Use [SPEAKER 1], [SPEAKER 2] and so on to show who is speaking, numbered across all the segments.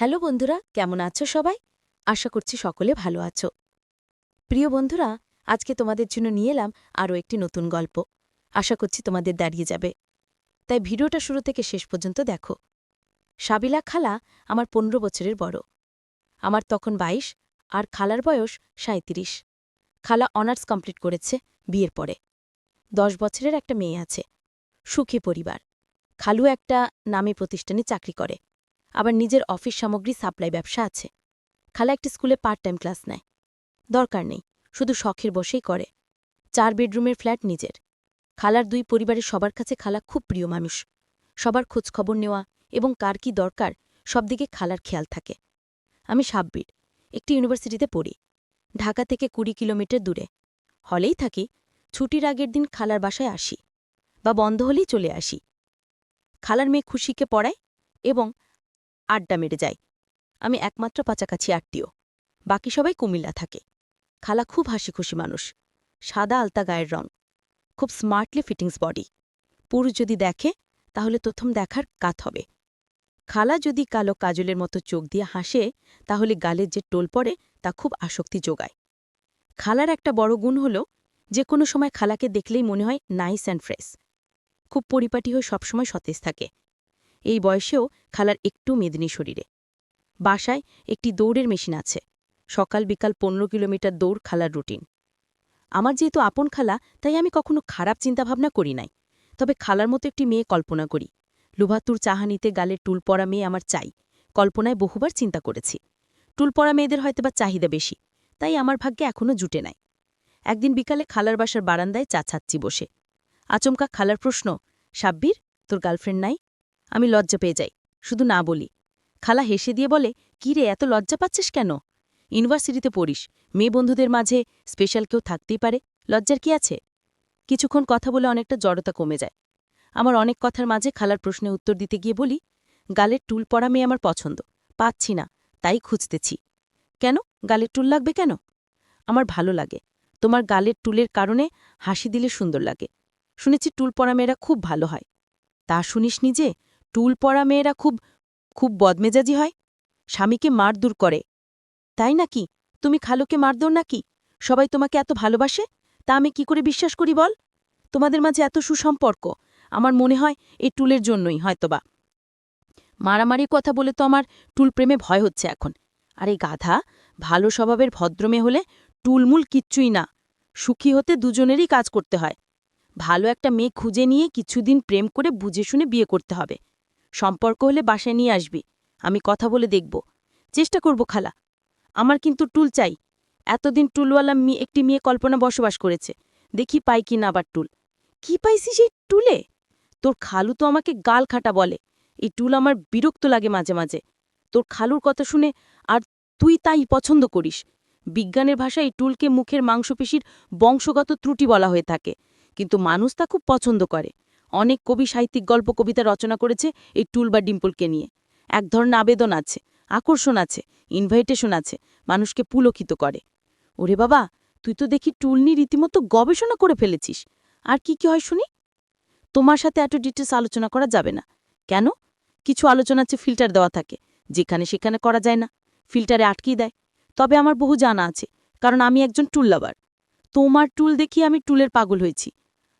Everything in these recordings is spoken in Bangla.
[SPEAKER 1] হ্যালো বন্ধুরা, কেমন আছো সবাই? আশা করছি সকলে ভালো আছো। প্রিয় বন্ধুরা, আজকে তোমাদের জন্য নিয়ে এলাম আরও একটি নতুন গল্প। আশা করছি তোমাদের দাঁড়িয়ে যাবে। তাই ভিডিওটা শুরু থেকে শেষ পর্যন্ত দেখো। সাবিলা খালা আমার ১৫ বছরের বড়। আমার তখন ২২ আর খালার বয়স ৩৭। খালা অনার্স কমপ্লিট করেছে বিয়ের পরে। ১০ বছরের একটা মেয়ে আছে। সুখী পরিবার। খালু একটা নামী প্রতিষ্ঠানে চাকরি করে। আবার নিজের অফিস সামগ্রী সাপ্লাই ব্যবসা আছে। খালা একটি স্কুলে পার্ট টাইম ক্লাস নেয়। দরকার নেই, শুধু শখের বসেই করে। ৪ বেডরুমের ফ্ল্যাট নিজের। খালার ২ পরিবারের সবার কাছে খালা খুব প্রিয় মানুষ। সবার খোঁজখবর নেওয়া এবং কার কি দরকার সব দিকে খালার খেয়াল থাকে। আমি সাব্বির, একটি ইউনিভার্সিটিতে পড়ি। ঢাকা থেকে ২০ কিলোমিটার দূরে। হলেই থাকি, ছুটির আগের দিন খালার বাসায় আসি বা বন্ধ হলেই চলে আসি। খালার মেয়ে খুশিকে পড়ায় এবং আড্ডা মেরে যায়। আমি একমাত্র পাচাকাছি আত্মীয়। বাকি সবাই কুমিল্লা থাকে। খালা খুব হাসিখুশি মানুষ। সাদা আলতা গায়ের রং। খুব স্মার্টলি ফিটিংস বডি। পুরুষ যদি দেখে তাহলে প্রথম দেখার কাত হবে। খালা যদি কালো কাজলের মতো চোখ দিয়ে হাসে তাহলে গালের যে টোল পড়ে তা খুব আসক্তি যোগায়। খালার একটা বড় গুণ হল যে কোনো সময় খালাকে দেখলেই মনে হয় নাইস অ্যান্ড ফ্রেশ। খুব পরিপাটি হয়ে সবসময় সতেজ থাকে। এই বয়সেও খালার একটু মেদিনী শরীরে। বাসায় একটি দৌড়ের মেশিন আছে। সকাল বিকাল ১৫ কিলোমিটার দৌড় খালার রুটিন। আমার যেহেতু আপন খালা, তাই আমি কখনো খারাপ চিন্তাভাবনা করি নাই। তবে খালার মতো একটি মেয়ে কল্পনা করি। লুভাতুর চাহানিতে গালে টুল পরা মেয়ে আমার চাই। কল্পনায় বহুবার চিন্তা করেছি। টুল পরা মেয়েদের হয়তোবা চাহিদা বেশি, তাই আমার ভাগ্যে এখনও জুটে নাই। একদিন বিকালে খালার বাসার বারান্দায় চা ছাচ্ছি বসে। আচমকা খালার প্রশ্ন, সাব্বির, তোর গার্লফ্রেন্ড নাই? আমি লজ্জা পেয়ে যাই, শুধু না বলি। খালা হেসে দিয়ে বলে, কি রে, এত লজ্জা পাচ্ছিস কেন? ইউনিভার্সিটিতে পড়িস, মেয়ে বন্ধুদের মাঝে স্পেশাল কেউ থাকতেই পারে, লজ্জার কি আছে? কিছুক্ষণ কথা বলে অনেকটা জড়তা কমে যায়। আমার অনেক কথার মাঝে খালার প্রশ্নে উত্তর দিতে গিয়ে বলি, গালের টুল পরা মেয়ে আমার পছন্দ, পাচ্ছি না, তাই খুঁজতেছি। কেন, গালের টুল লাগবে কেন? আমার ভালো লাগে। তোমার গালের টুলের কারণে হাসি দিলে সুন্দর লাগে। শুনেছি টুল পরা মেয়েরা খুব ভালো হয়। তা শুনিসনি যে টুল পরা মেয়েরা খুব খুব বদমেজাজি হয়, স্বামীকে মারধর করে। তাই নাকি? তুমি খালুকে মারধর নাকি? সবাই তোমাকে এত ভালোবাসে? তা আমি কি করে বিশ্বাস করি বল? তোমাদের মাঝে এত সুসম্পর্ক, আমার মনে হয় এই টুলের জন্যই হয়তোবা। মারামারির কথা বলে তো আমার টুল প্রেমে ভয় হচ্ছে এখন। আর এই গাধা, ভালো স্বভাবের ভদ্রমেয়ে হলে টুলমুল কিচ্ছুই না। সুখী হতে দুজনেরই কাজ করতে হয়। ভালো একটা মেয়ে খুঁজে নিয়ে কিছুদিন প্রেম করে বুঝে শুনে বিয়ে করতে হবে। সম্পর্ক হলে বাসায় নিয়ে আসবি, আমি কথা বলে দেখব। চেষ্টা করব খালা। আমার কিন্তু টুল চাই। এতদিন টুলওয়ালা একটি মেয়ে কল্পনা বসবাস করেছে, দেখি পাই কি না আবার টুল। কি পাইছি সেই টুলে? তোর খালু তো আমাকে গাল খাটা বলে। এই টুল আমার বিরক্ত লাগে মাঝে মাঝে। তোর খালুর কথা শুনে, আর তুই তাই পছন্দ করিস। বিজ্ঞানের ভাষায় এই টুলকে মুখের মাংসপেশির বংশগত ত্রুটি বলা হয়ে থাকে, কিন্তু মানুষ তা খুব পছন্দ করে। অনেক কবি সাহিত্যিক গল্প কবিতা রচনা করেছে এই টুল বা ডিম্পলকে নিয়ে। এক ধরনের আবেদন আছে, আকর্ষণ আছে, ইনভাইটেশন আছে, মানুষকে পুলকিত করে। ওরে বাবা, তুই তো দেখি টুল নিয়ে রীতিমতো গবেষণা করে ফেলেছিস। আর কি কি হয় শুনি? তোমার সাথে এত ডিটেলস আলোচনা করা যাবে না। কেন? কিছু আলোচনা আছে ফিল্টার দেওয়া থাকে, যেখানে সেখানে করা যায় না, ফিল্টারে আটকিয়ে দেয়। তবে আমার বহু জানা আছে, কারণ আমি একজন টুল লাভার। তোমার টুল দেখি আমি টুলের পাগল হয়েছি।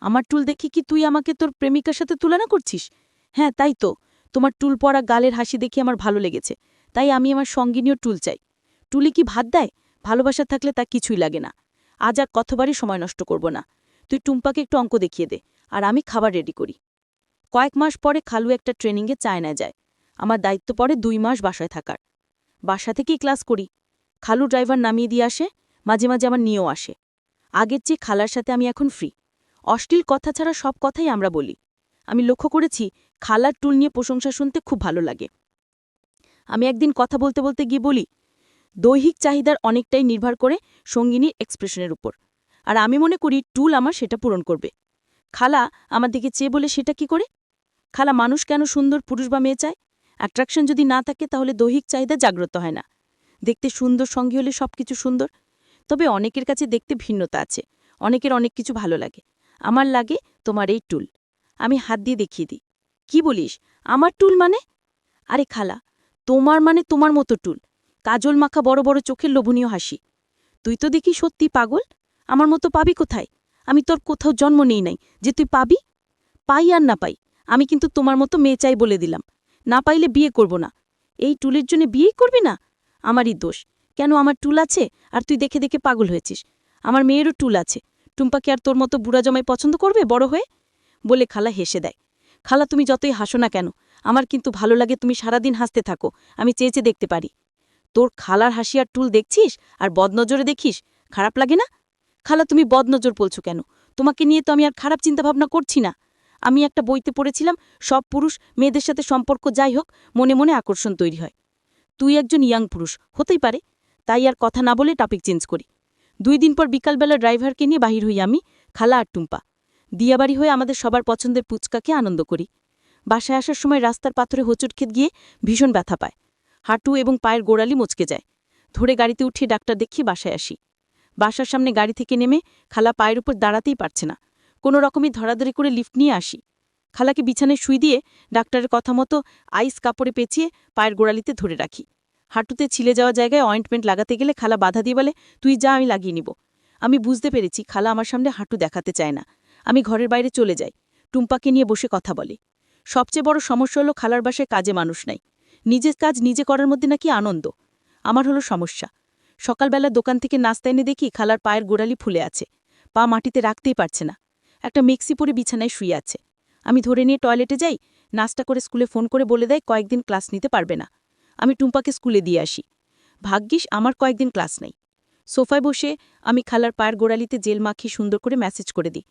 [SPEAKER 1] আমার টুল দেখি কি তুই আমাকে তোর প্রেমিকার সাথে তুলনা করছিস? হ্যাঁ, তাই তো। তোমার টুল পরা গালের হাসি দেখি আমার ভালো লেগেছে, তাই আমি আমার সঙ্গিনীয় টুল চাই। টুলি কি ভাত দেয়? ভালোবাসা থাকলে তা কিছুই লাগে না। আজ আর কতবারই সময় নষ্ট করব না। তুই টুম্পাকে একটু অঙ্ক দেখিয়ে দে, আর আমি খাবার রেডি করি। কয়েক মাস পরে খালু একটা ট্রেনিংয়ে চায়নায় যায়। আমার দায়িত্ব পড়ে ২ মাস বাসায় থাকার। বাসা থেকেই ক্লাস করি। খালু ড্রাইভার নামিয়ে দিয়ে আসে, মাঝে মাঝে আমার নিয়েও আসে। আগের চেয়ে খালার সাথে আমি এখন ফ্রি। অশ্লীল কথা ছাড়া সব কথাই আমরা বলি। আমি লক্ষ্য করেছি খালার টুল নিয়ে প্রশংসা শুনতে খুব ভালো লাগে। আমি একদিন কথা বলতে বলতে গিয়ে বলি, দৈহিক চাহিদার অনেকটাই নির্ভর করে সঙ্গিনীর এক্সপ্রেশনের উপর, আর আমি মনে করি টুল আমার সেটা পূরণ করবে। খালা আমার দিকে চেয়ে বলে, সেটা কি করে? খালা, মানুষ কেন সুন্দর পুরুষ বা মেয়ে চায়? অ্যাট্রাকশন যদি না থাকে তাহলে দৈহিক চাহিদা জাগ্রত হয় না। দেখতে সুন্দর সঙ্গী হলে সবকিছু সুন্দর। তবে অনেকের কাছে দেখতে ভিন্নতা আছে, অনেকের অনেক কিছু ভালো লাগে। আমার লাগে তোমার এই টুল। আমি হাত দিয়ে দেখিয়ে দিই। কি বলিস, আমার টুল মানে? আরে খালা, তোমার মানে তোমার মতো টুল, কাজল মাখা বড় বড় চোখের লোভনীয় হাসি। তুই তো দেখি সত্যি পাগল। আমার মতো পাবি কোথায়? আমি তোর কোথাও জন্ম নেই নাই যে তুই পাবি। পাই আর না পাই, আমি কিন্তু তোমার মতো মেয়ে চাই বলে দিলাম। না পাইলে বিয়ে করব না। এই টুলের জন্য বিয়েই করবি না? আমারই দোষ। কেন, আমার টুল আছে আর তুই দেখে দেখে পাগল হয়েছিস? আমার মেয়েরও টুল আছে। টুম্পাকে আর তোর মতো বুড়া জমাই পছন্দ করবে বড় হয়ে? বলে খালা হেসে দেয়। খালা, তুমি যতই হাসো না কেন, আমার কিন্তু ভালো লাগে তুমি সারাদিন হাসতে থাকো, আমি চেয়ে চেয়ে দেখতে পারি। তোর খালার হাসি আর টুল দেখছিস আর বদনজরে দেখিস, খারাপ লাগে না? খালা, তুমি বদনজর বলছো কেন? তোমাকে নিয়ে তো আমি আর খারাপ চিন্তাভাবনা করছি না। আমি একটা বইতে পড়েছিলাম, সব পুরুষ মেয়েদের সাথে সম্পর্ক যাই হোক, মনে মনে আকর্ষণ তৈরি হয়। তুই একজন ইয়াং পুরুষ, হতেই পারে। তাই আর কথা না বলে টপিক চেঞ্জ করি। 2 দিন পর বিকালবেলা ড্রাইভারকে নিয়ে বাহির হই আমি, খালা আর টুম্পা। দিয়াবাড়ি হয়ে আমাদের সবার পছন্দের পুচকাকে আনন্দ করি। বাসায় আসার সময় রাস্তার পাথরে হোঁচট খেত গিয়ে ভীষণ ব্যথা পায়। হাঁটু এবং পায়ের গোড়ালি মচকে যায়। ধরে গাড়িতে উঠিয়ে ডাক্তার দেখিয়ে বাসায় আসি। বাসার সামনে গাড়ি থেকে নেমে খালা পায়ের উপর দাঁড়াতেই পারছে না। কোনো রকমই ধরাধরি করে লিফট নিয়ে আসি। খালাকে বিছানায় শুই দিয়ে ডাক্তারের কথা মতো আইস কাপড়ে পেঁচিয়ে পায়ের গোড়ালিতে ধরে রাখি। হাঁটুতে ছিলে যাওয়া জায়গায় অয়েন্টমেন্ট লাগাতে গেলে খালা বাধা দিয়ে বলে, তুই যা, আমি লাগিয়ে নিব। আমি বুঝতে পেরেছি খালা আমার সামনে হাঁটু দেখাতে চায় না। আমি ঘরের বাইরে চলে যাই। টুম্পাকে নিয়ে বসে কথা বলে। সবচেয়ে বড় সমস্যা হলো খালার বাসায় কাজে মানুষ নাই। নিজের কাজ নিজে করার মধ্যে নাকি আনন্দ। আমার হলো সমস্যা। সকালবেলা দোকান থেকে নাস্তা এনে দেখি খালার পায়ের গোড়ালি ফুলে আছে। পা মাটিতে রাখতেই পারছে না। একটা মেক্সি পরে বিছানায় শুয়ে আছে। আমি ধরে নিয়ে টয়লেটে যাই। নাস্তা করে স্কুলে ফোন করে বলে দেয় কয়েকদিন ক্লাস নিতে পারবে না। আমি টুম্পাকে স্কুলে দিয়ে আসি। ভাগ্যিস আমার কয়েকদিন ক্লাস নেই। সোফায় বসে আমি খালার পায়ের গোড়ালিতে জেল মাখিয়ে সুন্দর করে মেসেজ করে দিই।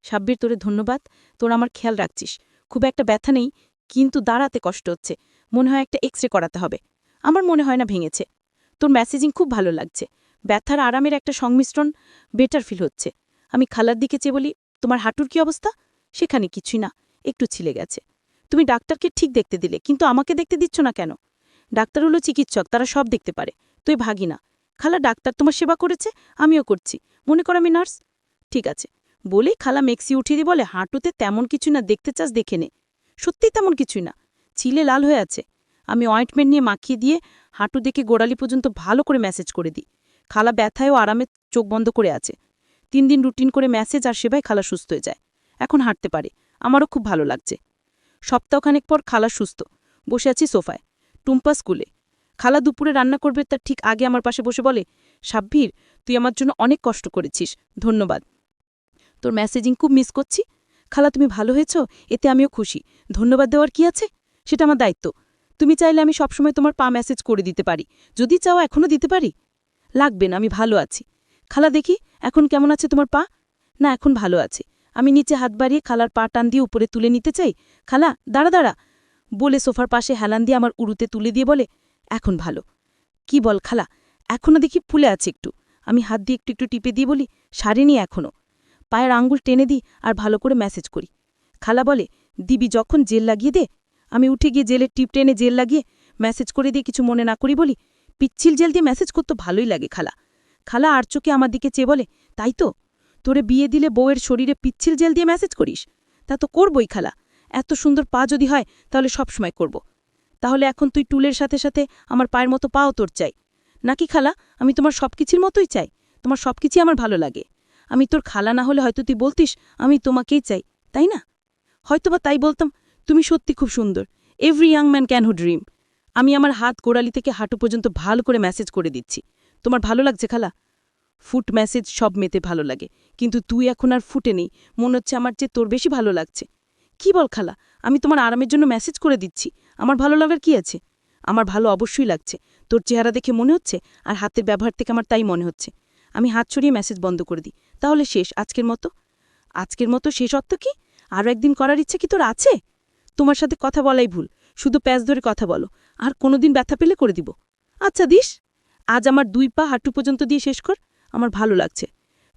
[SPEAKER 1] সাব্বির, তোরে ধন্যবাদ, তোর আমার খেয়াল রাখছিস। খুব একটা ব্যথা নেই, কিন্তু দাঁড়াতে কষ্ট হচ্ছে। মনে হয় একটা এক্স রে করাতে হবে। আমার মনে হয় না ভেঙেছে। তোর মেসেজিং খুব ভালো লাগছে। ব্যথার আরামের একটা সংমিশ্রণ, বেটার ফিল হচ্ছে। আমি খালার দিকে চেয়ে বলি, তোমার হাঁটুর কি অবস্থা? সেখানে কিছুই না, একটু ছিলে গেছে। তুমি ডাক্তারকে ঠিক দেখতে দিলে, কিন্তু আমাকে দেখতে দিচ্ছ না কেন? ডাক্তার হলো চিকিৎসক, তারা সব দেখতে পারে। তুই ভাগি না। খালা, ডাক্তার তোমার সেবা করেছে, আমিও করছি। মনে কর আমি নার্স। ঠিক আছে। বলেই খালা মেক্সি উঠিয়ে দিয়ে বলে, হাঁটুতে তেমন কিছু না, দেখতে চাস দেখে নে। সত্যিই তেমন কিছুই না, ছিলে লাল হয়ে আছে। আমি অয়েন্টমেন্ট নিয়ে মাখিয়ে দিয়ে হাঁটু দেখে গোড়ালি পর্যন্ত ভালো করে ম্যাসেজ করে দিই। খালা ব্যথায় ও আরামে চোখ বন্ধ করে আছে। 3 দিন রুটিন করে ম্যাসেজ আর সেবায় খালা সুস্থ হয়ে যায়। এখন হাঁটতে পারে। আমারও খুব ভালো লাগছে। সপ্তাহখানেক পর খালা সুস্থ। বসে আছি সোফায়। টুম্পা স্কুলে। খালা দুপুরে রান্না করবে তার ঠিক আগে আমার পাশে বসে বলে, সাব্বির, তুই আমার জন্য অনেক কষ্ট করেছিস, ধন্যবাদ। তোর মেসেজিং খুব মিস করছি। খালা, তুমি ভালো হয়েছ, এতে আমিও খুশি। ধন্যবাদ দেওয়ার কি আছে? সেটা আমার দায়িত্ব। তুমি চাইলে আমি সবসময় তোমার পা মেসেজ করে দিতে পারি। যদি চাও এখনও দিতে পারি। লাগবে না, আমি ভালো আছি। খালা, দেখি এখন কেমন আছে তোমার পা? না, এখন ভালো আছে। আমি নিচে হাত বাড়িয়ে খালার পা টান দিয়ে উপরে তুলে নিতে চাই। খালা, দাঁড়া দাঁড়া বলে সোফার পাশে হেলান দিয়ে আমার উড়ুতে তুলে দিয়ে বলে, এখন ভালো। কি বল খালা? এখনও দেখি ফুলে আছে একটু। আমি হাত দিয়ে একটু একটু টিপে দিয়ে বলি, সারেনি এখনও। পায়ের আঙ্গুল টেনে দিই আর ভালো করে মেসেজ করি। খালা বলে, দিবি যখন জেল লাগিয়ে দে। আমি উঠে গিয়ে জেলের টিপ টেনে জেল লাগিয়ে মেসেজ করে দিয়ে কিছু মনে না করি বলি, পিচ্ছিল জেল দিয়ে মেসেজ করতে ভালোই লাগে খালা। খালা আর চোখে আমার দিকে চেয়ে বলে, তাই তো? তোরে বিয়ে দিলে বউয়ের শরীরে পিচ্ছিল জেল দিয়ে মেসেজ করিস? তা তো করবই খালা। এত সুন্দর পা যদি হয় তাহলে সবসময় করব। তাহলে এখন তুই টুলের সাথে সাথে আমার পায়ের মতো পাও তোর চাই নাকি খালা? আমি তোমার সবকিছুর মতোই চাই। তোমার সবকিছুই আমার ভালো লাগে। আমি তোর খালা না হলে হয়তো তুই বলতিস আমি তোমাকেই চাই, তাই না? হয়তোবা তাই বলতাম, তুমি সত্যি খুব সুন্দর। Every young man can who dream. আমি আমার হাত গোড়ালি থেকে হাঁটু পর্যন্ত ভালো করে মেসেজ করে দিচ্ছি। তোমার ভালো লাগছে খালা? ফুট মেসেজ সব মেতে ভালো লাগে, কিন্তু তুই এখন আর ফুটে নেই। মনে হচ্ছে আমার চেয়ে তোর বেশি ভালো লাগছে। কি বল খালা? আমি তোমার আরামের জন্য মেসেজ করে দিচ্ছি। আমার ভালো লাগার কি আছে? আমার ভালো অবশ্যই লাগছে। তোর চেহারা দেখে মনে হচ্ছে, আর হাতের ব্যবহার থেকে আমার তাই মনে হচ্ছে। আমি হাত ছড়িয়ে মেসেজ বন্ধ করে দিই। তাহলে শেষ আজকের মতো? আজকের মতো শেষ অর্থ কি? আরও একদিন করার ইচ্ছে কি তোর আছে? তোমার সাথে কথা বলাই ভুল, শুধু প্যাচ ধরে কথা বলো। আর কোনোদিন ব্যথা পেলে করে দিব। আচ্ছা দিস। আজ আমার 2 পা হাঁটু পর্যন্ত দিয়ে শেষ কর। আমার ভালো লাগছে।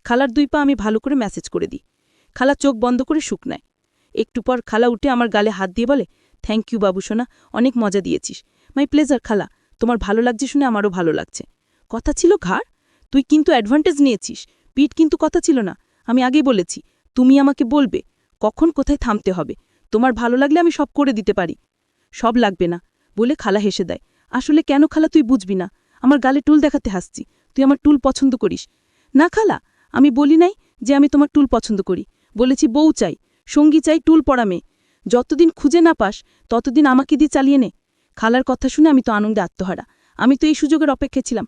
[SPEAKER 1] খালার 2 পা আমি ভালো করে মেসেজ করে দিই। খালা চোখ বন্ধ করে শুকনায়। একটু পর খালা উঠে আমার গালে হাত দিয়ে বলে, থ্যাংক ইউ বাবু সোনা, অনেক মজা দিয়েছিস। মাই প্লেজার খালা, তোমার ভালো লাগছে শুনে আমারও ভালো লাগছে। কথা ছিল ঘাড়, তুই কিন্তু অ্যাডভান্টেজ নিয়েছিস। পিঠ কিন্তু কথা ছিল না। আমি আগেই বলেছি, তুমি আমাকে বলবে কখন কোথায় থামতে হবে। তোমার ভালো লাগলে আমি সব করে দিতে পারি। সব লাগবে না বলে খালা হেসে দেয়।
[SPEAKER 2] আসলে কেন খালা তুই বুঝবি না, আমার গালে টুল দেখাতে হাসছি, তুই আমার টুল পছন্দ করিস। না খালা, আমি বলি নাই যে আমি তোমার টুল পছন্দ করি, বলেছি বউ চাই, সঙ্গী চাই, টুল পরা মেয়ে। যতদিন খুঁজে না পাস ততদিন আমাকে দিয়ে চালিয়ে নে। খালার কথা শুনে আমি তো আনন্দে আত্মহারা, আমি তো এই সুযোগের অপেক্ষায় ছিলাম।